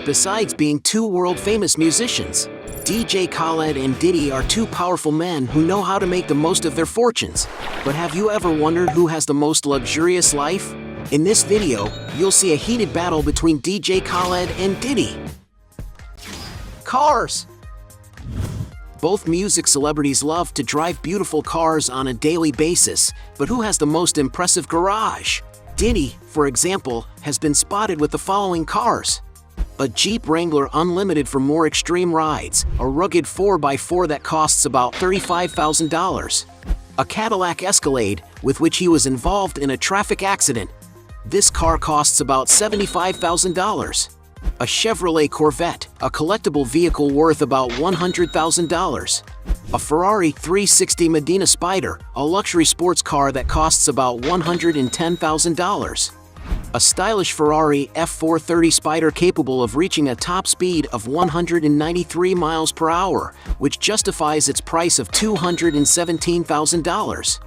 Besides being two world-famous musicians, DJ Khaled and Diddy are two powerful men who know how to make the most of their fortunes. But have you ever wondered who has the most luxurious life? In this video, you'll see a heated battle between DJ Khaled and Diddy. Cars. Both music celebrities love to drive beautiful cars on a daily basis, but who has the most impressive garage? Diddy, for example, has been spotted with the following cars: a Jeep Wrangler Unlimited for more extreme rides, a rugged 4x4 that costs about $35,000, a Cadillac Escalade with which he was involved in a traffic accident. This car costs about $75,000. A Chevrolet Corvette, a collectible vehicle worth about $100,000. A Ferrari 360 Medina Spider, a luxury sports car that costs about $110,000. A stylish Ferrari F430 Spider capable of reaching a top speed of 193 miles per hour, which justifies its price of $217,000.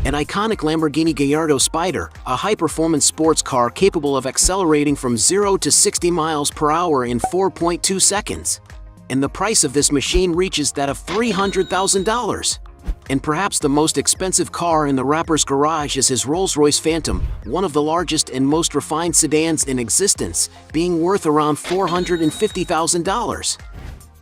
An iconic Lamborghini Gallardo Spider, a high-performance sports car capable of accelerating from 0 to 60 miles per hour in 4.2 seconds. And the price of this machine reaches that of $300,000. And perhaps the most expensive car in the rapper's garage is his Rolls-Royce Phantom, one of the largest and most refined sedans in existence, being worth around $450,000.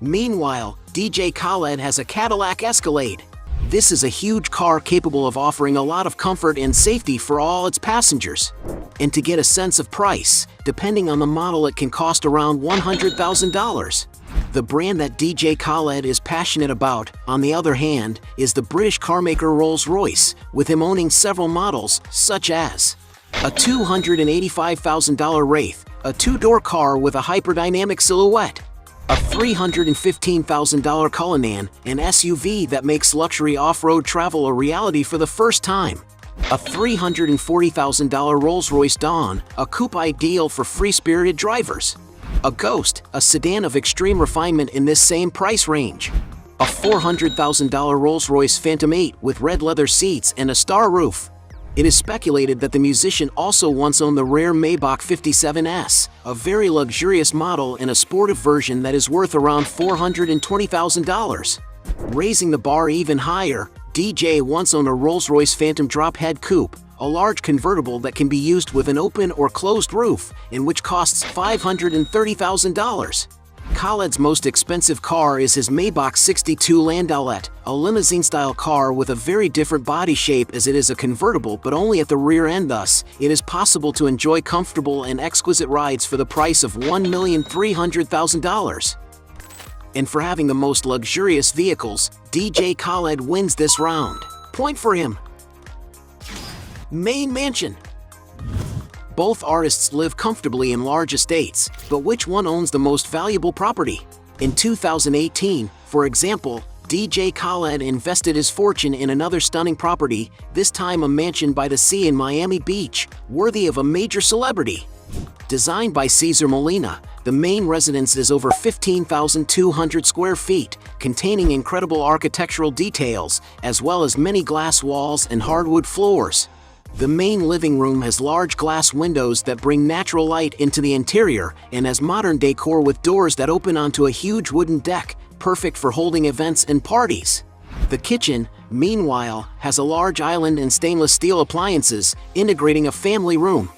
Meanwhile, DJ Khaled has a Cadillac Escalade. This is a huge car capable of offering a lot of comfort and safety for all its passengers. And to get a sense of price, depending on the model, it can cost around $100,000. The brand that DJ Khaled is passionate about, on the other hand, is the British carmaker Rolls-Royce, with him owning several models, such as a $285,000 Wraith, a two-door car with a hyperdynamic silhouette, a $315,000 Cullinan, an SUV that makes luxury off-road travel a reality for the first time, a $340,000 Rolls-Royce Dawn, a coupe ideal for free-spirited drivers, a Ghost, a sedan of extreme refinement in this same price range, a $400,000 Rolls-Royce Phantom 8 with red leather seats and a star roof. It is speculated that the musician also once owned the rare Maybach 57S, a very luxurious model in a sportive version that is worth around $420,000. Raising the bar even higher, DJ once owned a Rolls-Royce Phantom Drophead Coupe, a large convertible that can be used with an open or closed roof, and which costs $530,000. Khaled's most expensive car is his Maybach 62 Landaulet, a limousine-style car with a very different body shape as it is a convertible but only at the rear end. Thus, it is possible to enjoy comfortable and exquisite rides for the price of $1,300,000. And for having the most luxurious vehicles, DJ Khaled wins this round. Point for him. Main mansion. Both artists live comfortably in large estates, but which one owns the most valuable property? In 2018, for example, DJ Khaled invested his fortune in another stunning property, this time a mansion by the sea in Miami Beach, worthy of a major celebrity. Designed by Cesar Molina, the main residence is over 15,200 square feet, containing incredible architectural details, as well as many glass walls and hardwood floors. The main living room has large glass windows that bring natural light into the interior and has modern decor with doors that open onto a huge wooden deck, perfect for holding events and parties. The kitchen, meanwhile, has a large island and stainless steel appliances, integrating a family room.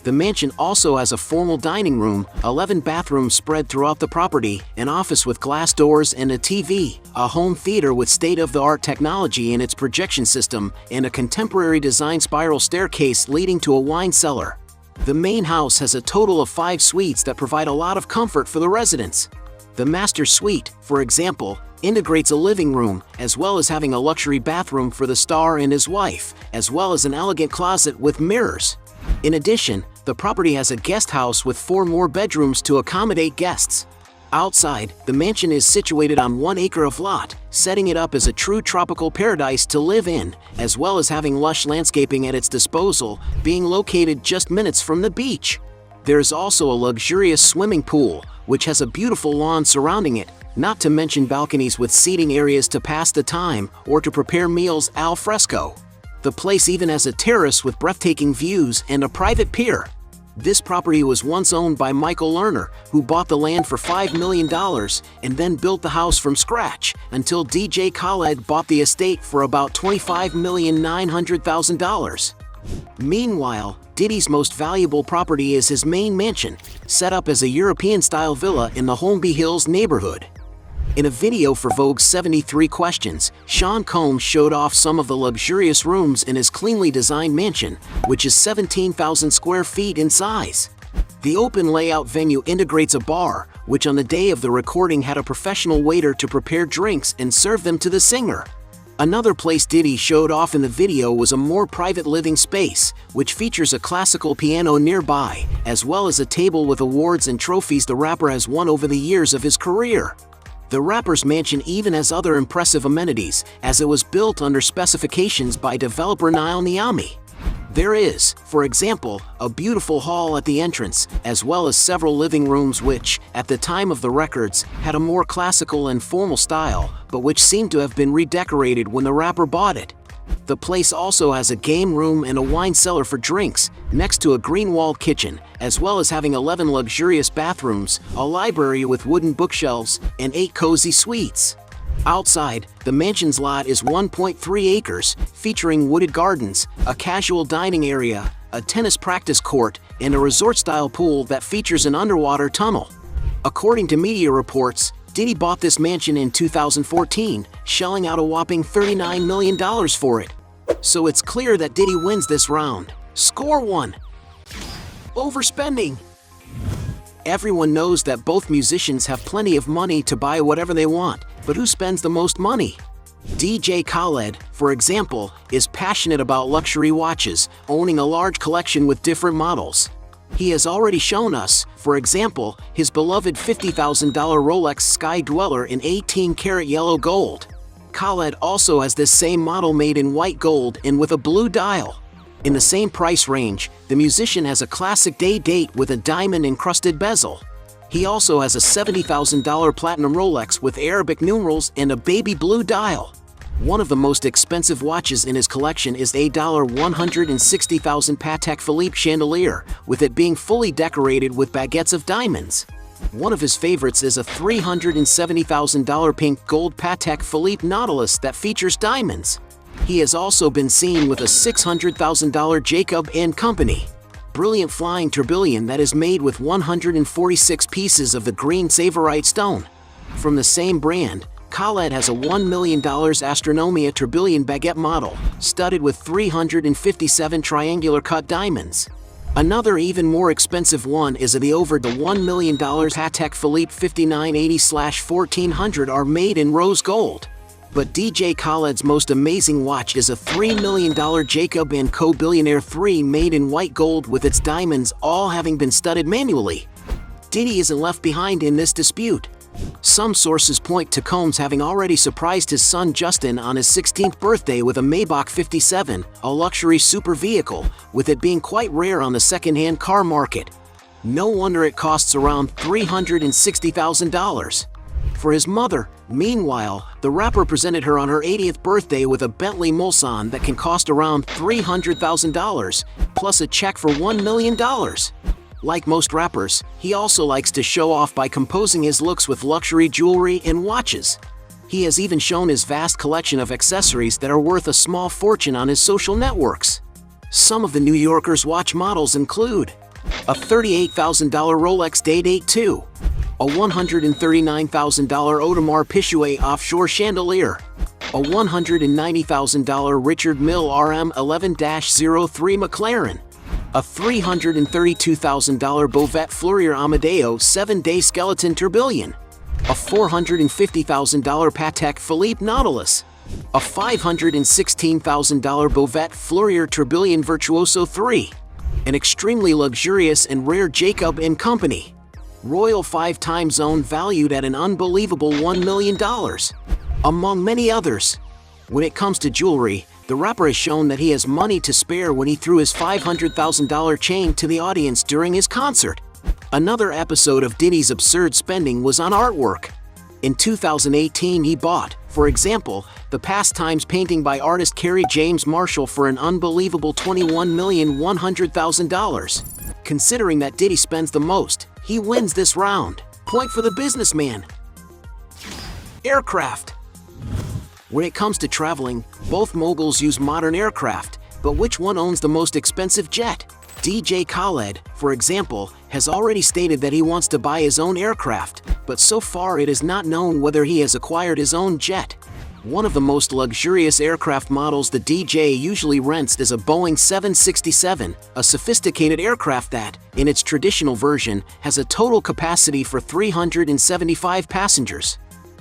The mansion also has a formal dining room, 11 bathrooms spread throughout the property, an office with glass doors and a TV, a home theater with state-of-the-art technology in its projection system, and a contemporary design spiral staircase leading to a wine cellar. The main house has a total of 5 suites that provide a lot of comfort for the residents. The master suite, for example, integrates a living room, as well as having a luxury bathroom for the star and his wife, as well as an elegant closet with mirrors. In addition, the property has a guest house with 4 more bedrooms to accommodate guests. Outside, the mansion is situated on 1 acre of lot, setting it up as a true tropical paradise to live in, as well as having lush landscaping at its disposal, being located just minutes from the beach. There is also a luxurious swimming pool, which has a beautiful lawn surrounding it, not to mention balconies with seating areas to pass the time or to prepare meals al fresco. The place even has a terrace with breathtaking views and a private pier. This property was once owned by Michael Lerner, who bought the land for $5 million and then built the house from scratch until DJ Khaled bought the estate for about $25,900,000. Meanwhile, Diddy's most valuable property is his main mansion, set up as a European-style villa in the Holmby Hills neighborhood. In a video for Vogue's 73 Questions, Sean Combs showed off some of the luxurious rooms in his cleanly designed mansion, which is 17,000 square feet in size. The open layout venue integrates a bar, which on the day of the recording had a professional waiter to prepare drinks and serve them to the singer. Another place Diddy showed off in the video was a more private living space, which features a classical piano nearby, as well as a table with awards and trophies the rapper has won over the years of his career. The rapper's mansion even has other impressive amenities, as it was built under specifications by developer Niall Niami. There is, for example, a beautiful hall at the entrance, as well as several living rooms which, at the time of the records, had a more classical and formal style, but which seemed to have been redecorated when the rapper bought it. The place also has a game room and a wine cellar for drinks, next to a green-walled kitchen, as well as having 11 luxurious bathrooms, a library with wooden bookshelves, and 8 cozy suites. Outside, the mansion's lot is 1.3 acres, featuring wooded gardens, a casual dining area, a tennis practice court, and a resort-style pool that features an underwater tunnel. According to media reports, Diddy bought this mansion in 2014, shelling out a whopping $39 million for it. So it's clear that Diddy wins this round. Score 1. Overspending. Everyone knows that both musicians have plenty of money to buy whatever they want, but who spends the most money? DJ Khaled, for example, is passionate about luxury watches, owning a large collection with different models. He has already shown us, for example, his beloved $50,000 Rolex Sky Dweller in 18-karat yellow gold. Khaled also has this same model made in white gold and with a blue dial. In the same price range, the musician has a classic day date with a diamond-encrusted bezel. He also has a $70,000 platinum Rolex with Arabic numerals and a baby blue dial. One of the most expensive watches in his collection is a $160,000 Patek Philippe chandelier, with it being fully decorated with baguettes of diamonds. One of his favorites is a $370,000 pink gold Patek Philippe Nautilus that features diamonds. He has also been seen with a $600,000 Jacob & Company brilliant flying tourbillon that is made with 146 pieces of the green Savorite stone. From the same brand, Khaled has a $1 million Astronomia tourbillon baguette model, studded with 357 triangular cut diamonds. Another even more expensive one is the over the $1 million Patek Philippe 5980/1400 are made in rose gold. But DJ Khaled's most amazing watch is a $3 million Jacob & Co. Billionaire 3 made in white gold with its diamonds all having been studded manually. Diddy isn't left behind in this dispute. Some sources point to Combs having already surprised his son Justin on his 16th birthday with a Maybach 57, a luxury super vehicle, with it being quite rare on the second-hand car market. No wonder it costs around $360,000. For his mother, meanwhile, the rapper presented her on her 80th birthday with a Bentley Mulsanne that can cost around $300,000, plus a check for $1 million. Like most rappers, he also likes to show off by composing his looks with luxury jewelry and watches. He has even shown his vast collection of accessories that are worth a small fortune on his social networks. Some of the New Yorker's watch models include a $38,000 Rolex Day-Date 2, a $139,000 Audemars Piguet offshore chandelier, a $190,000 Richard Mille RM11-03 McLaren, a $332,000 Bovet Fleurier Amadeo 7-day skeleton tourbillon, a $450,000 Patek Philippe Nautilus, a $516,000 Bovet Fleurier tourbillon Virtuoso 3, an extremely luxurious and rare Jacob & Company Royal 5-time zone valued at an unbelievable $1 million, among many others. When it comes to jewelry, the rapper has shown that he has money to spare when he threw his $500,000 chain to the audience during his concert. Another episode of Diddy's absurd spending was on artwork. In 2018, he bought, for For example, the Pastimes painting by artist Kerry James Marshall for an unbelievable $21,100,000. Considering that Diddy spends the most, he wins this round. Point for the businessman. Aircraft. When it comes to traveling, both moguls use modern aircraft, but which one owns the most expensive jet? DJ Khaled, for example, has already stated that he wants to buy his own aircraft, but so far it is not known whether he has acquired his own jet. One of the most luxurious aircraft models the DJ usually rents is a Boeing 767, a sophisticated aircraft that, in its traditional version, has a total capacity for 375 passengers.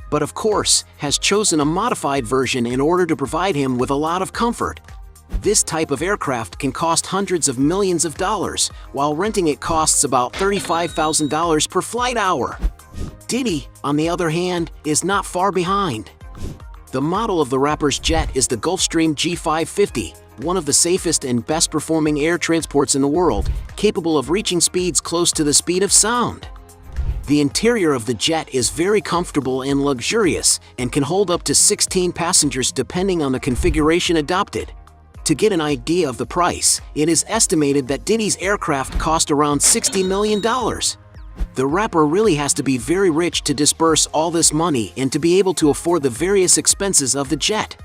But of course, has chosen a modified version in order to provide him with a lot of comfort. This type of aircraft can cost hundreds of millions of dollars, while renting it costs about $35,000 per flight hour. Diddy, on the other hand, is not far behind. The model of the rapper's jet is the Gulfstream G550, one of the safest and best-performing air transports in the world, capable of reaching speeds close to the speed of sound. The interior of the jet is very comfortable and luxurious, and can hold up to 16 passengers depending on the configuration adopted. To get an idea of the price, it is estimated that Diddy's aircraft cost around $60 million. The rapper really has to be very rich to disburse all this money and to be able to afford the various expenses of the jet.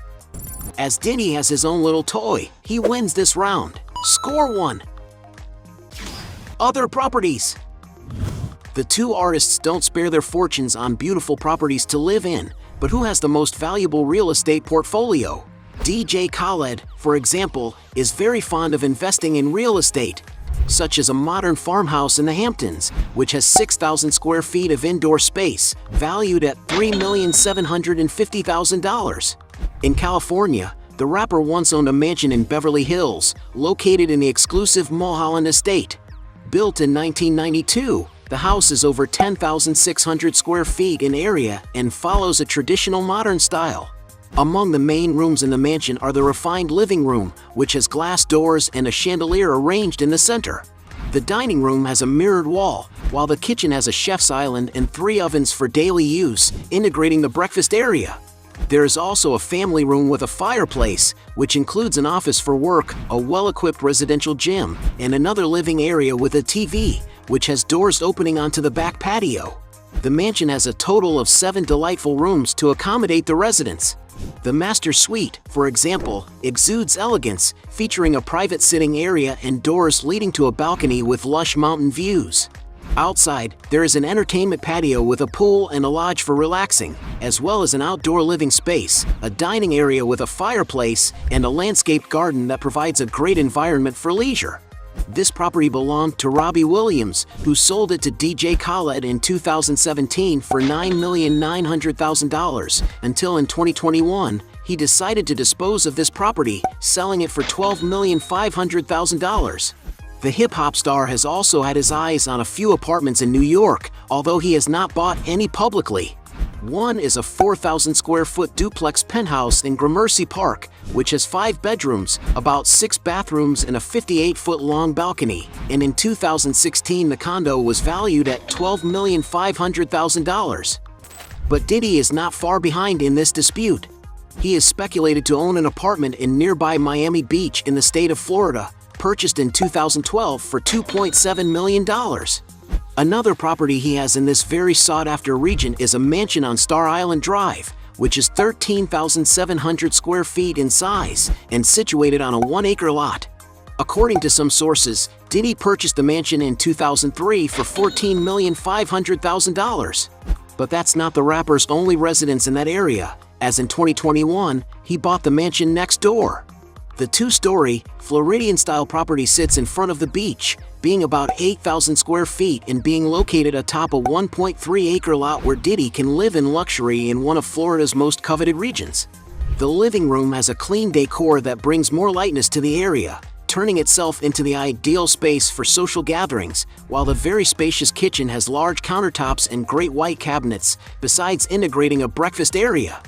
As Diddy has his own little toy, he wins this round. Score 1. Other properties. The two artists don't spare their fortunes on beautiful properties to live in, but who has the most valuable real estate portfolio? DJ Khaled, for example, is very fond of investing in real estate, such as a modern farmhouse in the Hamptons, which has 6,000 square feet of indoor space, valued at $3,750,000. In California, the rapper once owned a mansion in Beverly Hills, located in the exclusive Mulholland Estate. Built in 1992, the house is over 10,600 square feet in area and follows a traditional modern style. Among the main rooms in the mansion are the refined living room, which has glass doors and a chandelier arranged in the center. The dining room has a mirrored wall, while the kitchen has a chef's island and 3 ovens for daily use, integrating the breakfast area. There is also a family room with a fireplace, which includes an office for work, a well-equipped residential gym, and another living area with a TV, which has doors opening onto the back patio. The mansion has a total of 7 delightful rooms to accommodate the residents. The master suite, for example, exudes elegance, featuring a private sitting area and doors leading to a balcony with lush mountain views. Outside, there is an entertainment patio with a pool and a lodge for relaxing, as well as an outdoor living space, a dining area with a fireplace, and a landscaped garden that provides a great environment for leisure. This property belonged to Robbie Williams, who sold it to DJ Khaled in 2017 for $9,900,000, until in 2021, he decided to dispose of this property, selling it for $12,500,000. The hip-hop star has also had his eyes on a few apartments in New York, although he has not bought any publicly. One is a 4,000 square foot duplex penthouse in Gramercy Park, which has 5 bedrooms, about 6 bathrooms and a 58-foot long balcony, and in 2016 the condo was valued at $12,500,000. But Diddy is not far behind in this dispute. He is speculated to own an apartment in nearby Miami Beach in the state of Florida, purchased in 2012 for $2.7 million. Another property he has in this very sought-after region is a mansion on Star Island Drive, which is 13,700 square feet in size and situated on a 1-acre lot. According to some sources, Diddy purchased the mansion in 2003 for $14,500,000. But that's not the rapper's only residence in that area, as in 2021, he bought the mansion next door. The 2-story, Floridian-style property sits in front of the beach, being about 8,000 square feet and being located atop a 1.3-acre lot where Diddy can live in luxury in one of Florida's most coveted regions. The living room has a clean decor that brings more lightness to the area, turning itself into the ideal space for social gatherings, while the very spacious kitchen has large countertops and great white cabinets, besides integrating a breakfast area.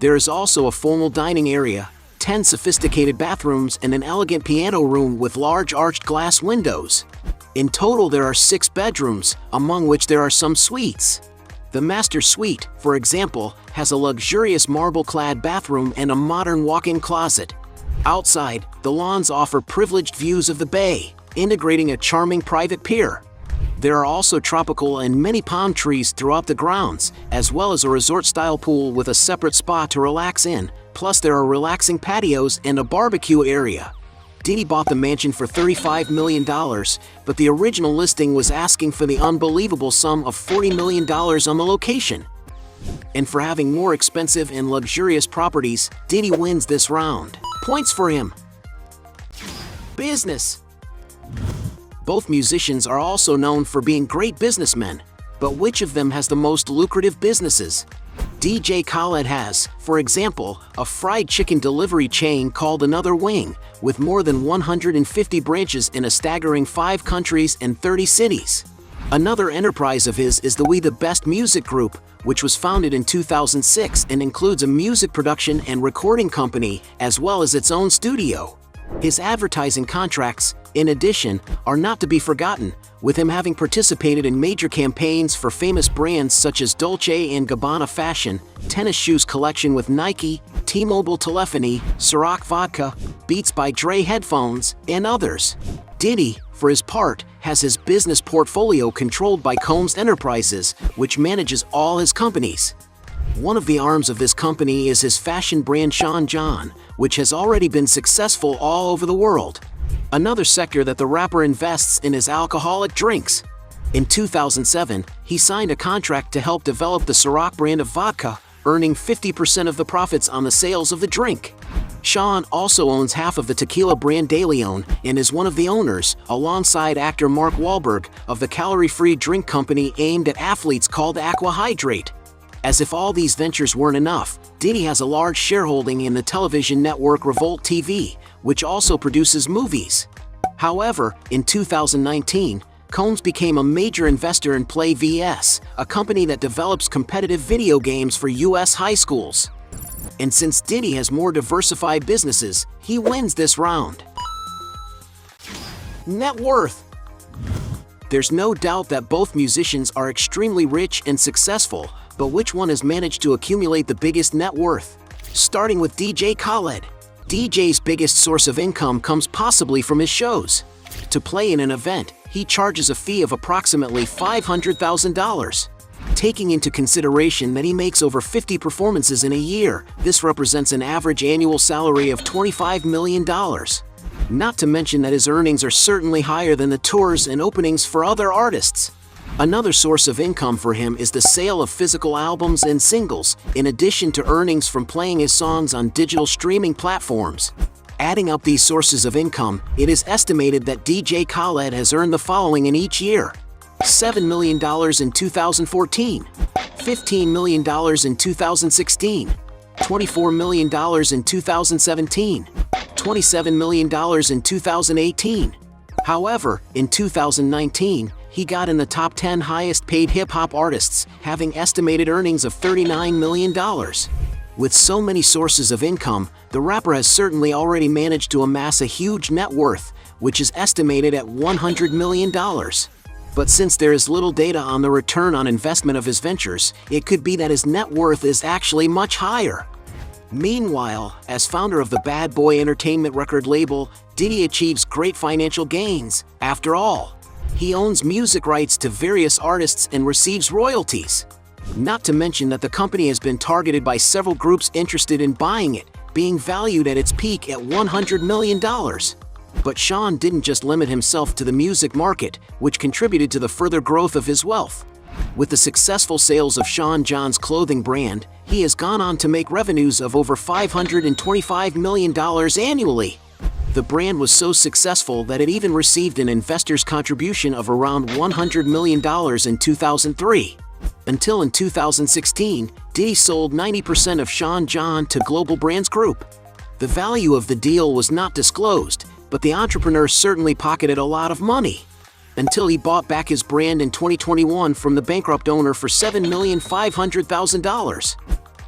There is also a formal dining area, 10 sophisticated bathrooms, and an elegant piano room with large arched glass windows. In total, there are 6 bedrooms, among which there are some suites. The master suite, for example, has a luxurious marble-clad bathroom and a modern walk-in closet. Outside, the lawns offer privileged views of the bay, integrating a charming private pier. There are also tropical and many palm trees throughout the grounds, as well as a resort-style pool with a separate spa to relax in, plus there are relaxing patios and a barbecue area. Diddy bought the mansion for $35 million, but the original listing was asking for the unbelievable sum of $40 million on the location. And for having more expensive and luxurious properties, Diddy wins this round. Points for him. Business. Both musicians are also known for being great businessmen, but which of them has the most lucrative businesses? DJ Khaled has, for example, a fried chicken delivery chain called Another Wing, with more than 150 branches in a staggering 5 countries and 30 cities. Another enterprise of his is the We the Best Music Group, which was founded in 2006 and includes a music production and recording company, as well as its own studio. His advertising contracts, in addition, are not to be forgotten, with him having participated in major campaigns for famous brands such as Dolce & Gabbana Fashion, tennis shoes collection with Nike, T-Mobile telephony, Ciroc vodka, Beats by Dre headphones, and others. Diddy, for his part, has his business portfolio controlled by Combs Enterprises, which manages all his companies. One of the arms of this company is his fashion brand Sean John, which has already been successful all over the world. Another sector that the rapper invests in is alcoholic drinks. In 2007, he signed a contract to help develop the Ciroc brand of vodka, earning 50% of the profits on the sales of the drink. Sean also owns half of the tequila brand De Leon and is one of the owners, alongside actor Mark Wahlberg, of the calorie-free drink company aimed at athletes called Aqua Hydrate. As if all these ventures weren't enough, Diddy has a large shareholding in the television network Revolt TV, which also produces movies. However, in 2019, Combs became a major investor in Play vs, a company that develops competitive video games for US high schools. And since Diddy has more diversified businesses, he wins this round. Net worth. There's no doubt that both musicians are extremely rich and successful, but which one has managed to accumulate the biggest net worth? Starting with DJ Khaled. DJ's biggest source of income comes possibly from his shows. To play in an event, he charges a fee of approximately $500,000. Taking into consideration that he makes over 50 performances in a year, this represents an average annual salary of $25 million. Not to mention that his earnings are certainly higher than the tours and openings for other artists. Another source of income for him is the sale of physical albums and singles, in addition to earnings from playing his songs on digital streaming platforms. Adding up these sources of income, it is estimated that DJ Khaled has earned the following in each year: $7 million in 2014, $15 million in 2016, $24 million in 2017, $27 million in 2018. However, in 2019, he got in the top 10 highest-paid hip-hop artists, having estimated earnings of $39 million. With so many sources of income, the rapper has certainly already managed to amass a huge net worth, which is estimated at $100 million. But since there is little data on the return on investment of his ventures, it could be that his net worth is actually much higher. Meanwhile, as founder of the Bad Boy Entertainment record label, Diddy achieves great financial gains. After all, he owns music rights to various artists and receives royalties. Not to mention that the company has been targeted by several groups interested in buying it, being valued at its peak at $100 million. But Sean didn't just limit himself to the music market, which contributed to the further growth of his wealth. With the successful sales of Sean John's clothing brand, he has gone on to make revenues of over $525 million annually. The brand was so successful that it even received an investor's contribution of around $100 million in 2003. Until in 2016, Diddy sold 90% of Sean John to Global Brands Group. The value of the deal was not disclosed, but the entrepreneur certainly pocketed a lot of money. Until he bought back his brand in 2021 from the bankrupt owner for $7,500,000.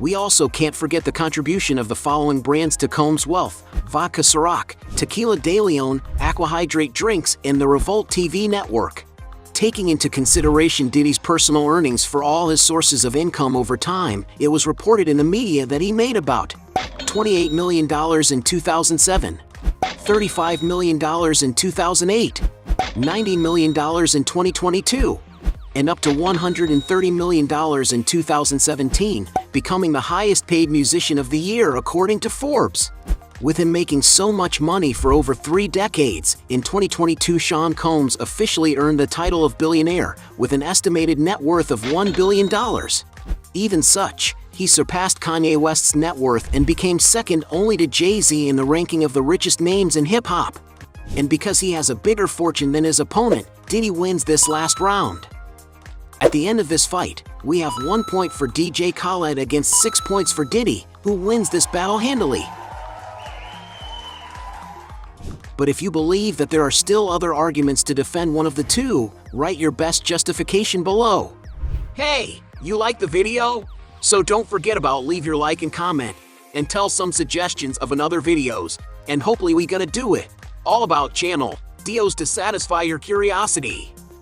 We also can't forget the contribution of the following brands to Combs' wealth: Vodka Ciroc, Tequila De Leon, Aqua Hydrate Drinks, and the Revolt TV network. Taking into consideration Diddy's personal earnings for all his sources of income over time, it was reported in the media that he made about $28 million in 2007, $35 million in 2008, $90 million in 2022, and up to $130 million in 2017, becoming the highest-paid musician of the year according to Forbes. With him making so much money for over 3 decades, in 2022 Sean Combs officially earned the title of billionaire with an estimated net worth of $1 billion. Even such, he surpassed Kanye West's net worth and became second only to Jay-Z in the ranking of the richest names in hip-hop. And because he has a bigger fortune than his opponent, Diddy wins this last round. At the end of this fight, we have 1 point for DJ Khaled against 6 points for Diddy, who wins this battle handily. But if you believe that there are still other arguments to defend one of the two, write your best justification below. Hey, you like the video? So don't forget about leave your like and comment, and tell some suggestions of another videos, and hopefully we gonna do it. All about channel, Dios to satisfy your curiosity.